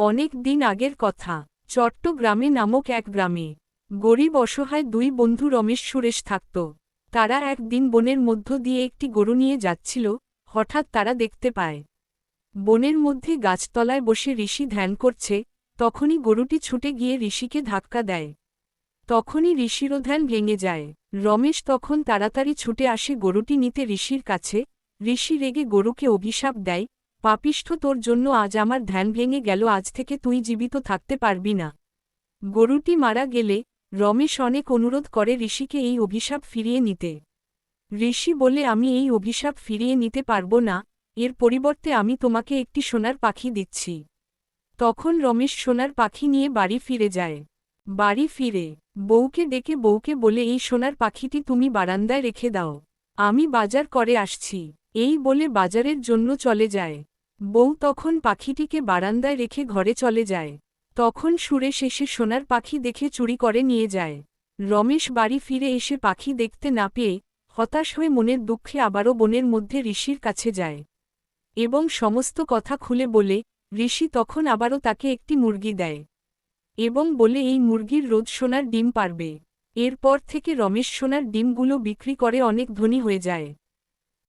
অনেক দিন আগের কথা। চট্টগ্রামে নামক এক গ্রামে গরিব অসহায় দুই বন্ধু রমেশ সুরেশ থাকত। তারা একদিন বনের মধ্য দিয়ে একটি গরু নিয়ে যাচ্ছিল। হঠাৎ তারা দেখতে পায় বনের মধ্যে গাছতলায় বসে ঋষি ধ্যান করছে। তখনই গরুটি ছুটে গিয়ে ঋষিকে ধাক্কা দেয়। তখনই ঋষিরও ধ্যান ভেঙে যায়। রমেশ তখন তাড়াতাড়ি ছুটে আসে গরুটি নিতে ঋষির কাছে। ঋষি রেগে গরুকে অভিশাপ দেয়, পাপিষ্ঠ, তোর জন্য আজ আমার ধ্যান ভেঙে গেল, আজ থেকে তুই জীবিত থাকতে পারবি না। গরুটি মারা গেলে রমেশ অনেক অনুরোধ করে ঋষিকে এই অভিশাপ ফিরিয়ে নিতে। ঋষি বলে, আমি এই অভিশাপ ফিরিয়ে নিতে পারব না, এর পরিবর্তে আমি তোমাকে একটি সোনার পাখি দিচ্ছি। তখন রমেশ সোনার পাখি নিয়ে বাড়ি ফিরে যায়। বাড়ি ফিরে বউকে ডেকে বউকে বলে, এই সোনার পাখিটি তুমি বারান্দায় রেখে দাও, আমি বাজার করে আসছি। এই বলে বাজারের জন্য চলে যায়। বউ তখন পাখিটিকে বারান্দায় রেখে ঘরে চলে যায়। তখন সুরেশ এসে সোনার পাখি দেখে চুরি করে নিয়ে যায়। রমেশ বাড়ি ফিরে এসে পাখি দেখতে না পেয়ে হতাশ হয়ে মনের দুঃখে আবারও বনের মধ্যে ঋষির কাছে যায় এবং সমস্ত কথা খুলে বলে। ঋষি তখন আবারও তাকে একটি মুরগি দেয় এবং বলে, এই মুরগির রোজ সোনার ডিম পারবে। এরপর থেকে রমেশ সোনার ডিমগুলো বিক্রি করে অনেক ধনী হয়ে যায়।